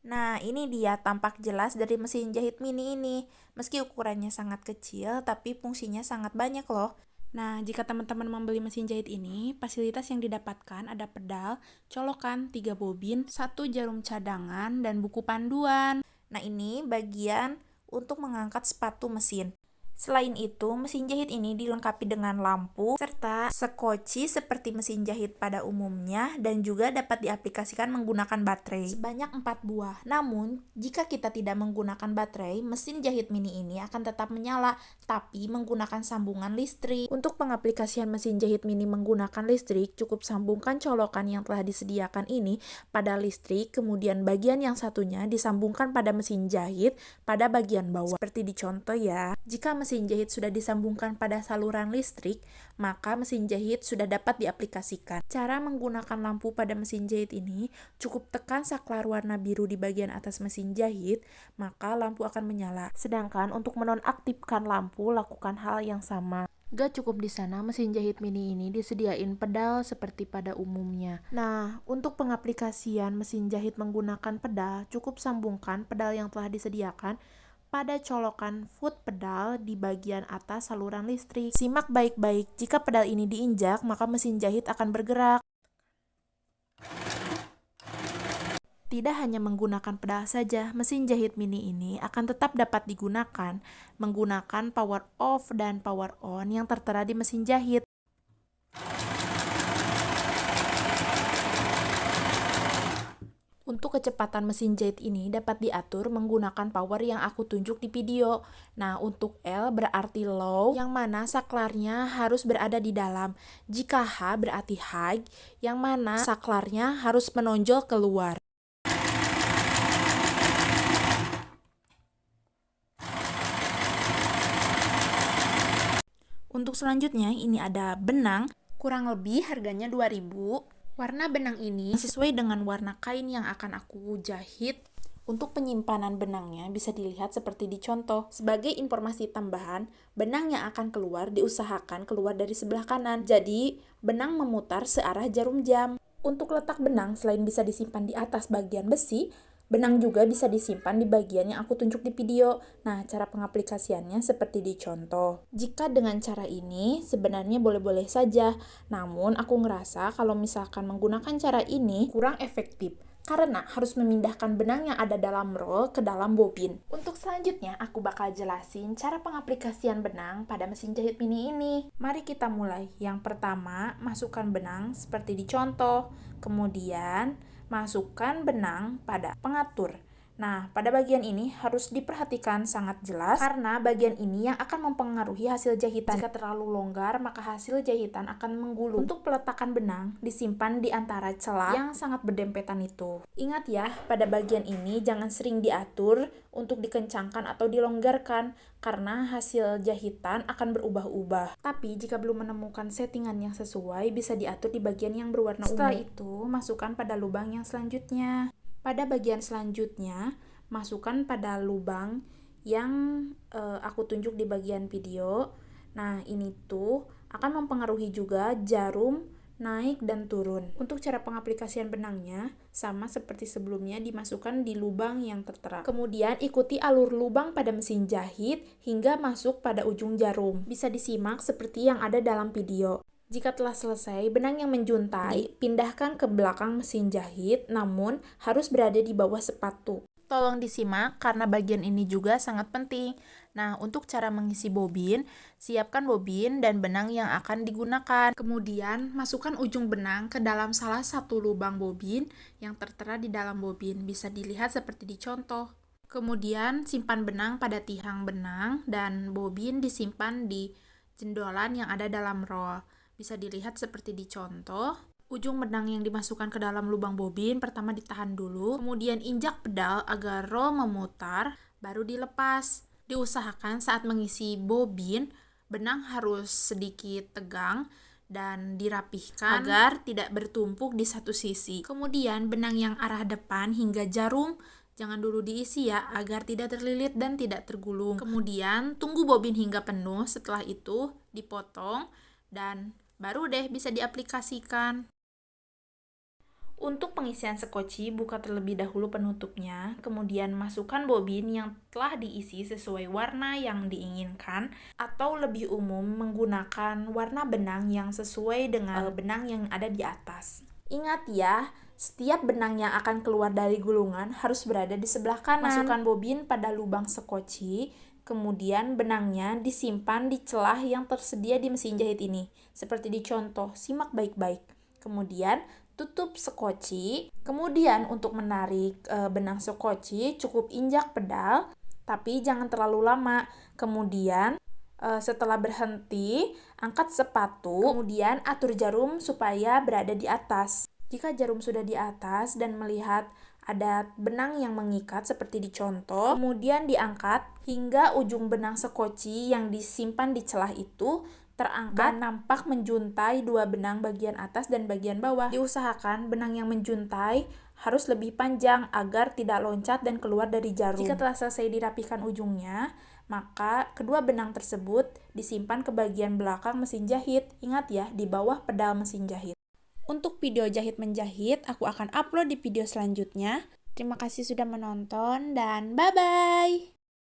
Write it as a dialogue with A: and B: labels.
A: Nah, ini dia tampak jelas dari mesin jahit mini ini. Meski ukurannya sangat kecil, tapi fungsinya sangat banyak loh. Nah, jika teman-teman membeli mesin jahit ini, fasilitas yang didapatkan ada pedal, colokan, 3 bobin, 1 jarum cadangan, dan buku panduan. Nah, ini bagian untuk mengangkat sepatu mesin. Selain itu, mesin jahit ini dilengkapi dengan lampu serta sekoci seperti mesin jahit pada umumnya dan juga dapat diaplikasikan menggunakan baterai sebanyak 4 buah. Namun, jika kita tidak menggunakan baterai, mesin jahit mini ini akan tetap menyala tapi menggunakan sambungan listrik. Untuk pengaplikasian mesin jahit mini menggunakan listrik, cukup sambungkan colokan yang telah disediakan ini pada listrik, kemudian bagian yang satunya disambungkan pada mesin jahit pada bagian bawah. Seperti dicontoh ya. Jika mesin jahit sudah disambungkan pada saluran listrik, maka mesin jahit sudah dapat diaplikasikan. Cara menggunakan lampu pada mesin jahit ini, cukup tekan saklar warna biru di bagian atas mesin jahit, maka lampu akan menyala. Sedangkan untuk menonaktifkan lampu, lakukan hal yang sama. Gak cukup di sana, mesin jahit mini ini disediain pedal seperti pada umumnya. Nah, untuk pengaplikasian mesin jahit menggunakan pedal, cukup sambungkan pedal yang telah disediakan pada colokan foot pedal di bagian atas saluran listrik. Simak baik-baik, jika pedal ini diinjak, maka mesin jahit akan bergerak. Tidak hanya menggunakan pedal saja, mesin jahit mini ini akan tetap dapat digunakan menggunakan power off dan power on yang tertera di mesin jahit. Untuk kecepatan mesin jahit ini dapat diatur menggunakan power yang aku tunjuk di video. Nah, untuk L berarti low, yang mana saklarnya harus berada di dalam. Jika H berarti high, yang mana saklarnya harus menonjol keluar. Untuk selanjutnya, ini ada benang, kurang lebih harganya 2000. Warna benang ini sesuai dengan warna kain yang akan aku jahit. Untuk penyimpanan benangnya bisa dilihat seperti di contoh. Sebagai informasi tambahan, benang yang akan keluar diusahakan keluar dari sebelah kanan. Jadi, benang memutar searah jarum jam. Untuk letak benang, selain bisa disimpan di atas bagian besi, benang juga bisa disimpan di bagian yang aku tunjuk di video. Nah, cara pengaplikasiannya seperti di contoh. Jika dengan cara ini, sebenarnya boleh-boleh saja. Namun, aku ngerasa kalau misalkan menggunakan cara ini kurang efektif. Karena harus memindahkan benang yang ada dalam roll ke dalam bobin. Untuk selanjutnya, aku bakal jelasin cara pengaplikasian benang pada mesin jahit mini ini. Mari kita mulai. Yang pertama, masukkan benang seperti di contoh. Kemudian, masukkan benang pada pengatur. Nah, pada bagian ini harus diperhatikan sangat jelas karena bagian ini yang akan mempengaruhi hasil jahitan. Jika terlalu longgar, maka hasil jahitan akan menggulung. Untuk peletakan benang, disimpan di antara celah yang sangat berdempetan itu. Ingat ya, pada bagian ini jangan sering diatur untuk dikencangkan atau dilonggarkan karena hasil jahitan akan berubah-ubah. Tapi jika belum menemukan settingan yang sesuai, bisa diatur di bagian yang berwarna ungu. Setelah itu, masukkan pada lubang yang selanjutnya. Pada bagian selanjutnya, masukkan pada lubang yang aku tunjuk di bagian video. Nah, ini tuh akan mempengaruhi juga jarum naik dan turun. Untuk cara pengaplikasian benangnya, sama seperti sebelumnya, dimasukkan di lubang yang tertera. Kemudian ikuti alur lubang pada mesin jahit hingga masuk pada ujung jarum. Bisa disimak seperti yang ada dalam video. Jika telah selesai, benang yang menjuntai, pindahkan ke belakang mesin jahit, namun harus berada di bawah sepatu. Tolong disimak karena bagian ini juga sangat penting. Nah, untuk cara mengisi bobin, siapkan bobin dan benang yang akan digunakan. Kemudian, masukkan ujung benang ke dalam salah satu lubang bobin yang tertera di dalam bobin. Bisa dilihat seperti di contoh. Kemudian, simpan benang pada tiang benang dan bobin disimpan di jendolan yang ada dalam roll. Bisa dilihat seperti di contoh. Ujung benang yang dimasukkan ke dalam lubang bobin pertama ditahan dulu, kemudian injak pedal agar roll memutar, baru dilepas. Diusahakan saat mengisi bobin, benang harus sedikit tegang dan dirapihkan agar tidak bertumpuk di satu sisi. Kemudian benang yang arah depan hingga jarum Jangan dulu diisi ya, agar tidak terlilit dan tidak tergulung. Kemudian tunggu bobin hingga penuh, setelah itu dipotong dan baru deh bisa diaplikasikan. Untuk pengisian sekoci, buka terlebih dahulu penutupnya, kemudian masukkan bobin yang telah diisi sesuai warna yang diinginkan, atau lebih umum menggunakan warna benang yang sesuai dengan benang yang ada di atas. Ingat ya, setiap benang yang akan keluar dari gulungan harus berada di sebelah kanan. Masukkan bobin pada lubang sekoci, kemudian benangnya disimpan di celah yang tersedia di mesin jahit ini. Seperti di contoh, simak baik-baik. Kemudian tutup sekoci. Kemudian untuk menarik benang sekoci cukup injak pedal, tapi jangan terlalu lama. Kemudian setelah berhenti, angkat sepatu, kemudian atur jarum supaya berada di atas. Jika jarum sudah di atas dan melihat ada benang yang mengikat seperti di contoh, kemudian diangkat hingga ujung benang sekoci yang disimpan di celah itu terangkat dan nampak menjuntai dua benang bagian atas dan bagian bawah. Diusahakan benang yang menjuntai harus lebih panjang agar tidak loncat dan keluar dari jarum. Jika telah selesai dirapikan ujungnya, maka kedua benang tersebut disimpan ke bagian belakang mesin jahit. Ingat ya, di bawah pedal mesin jahit. Untuk video jahit menjahit, aku akan upload di video selanjutnya. Terima kasih sudah menonton dan bye-bye!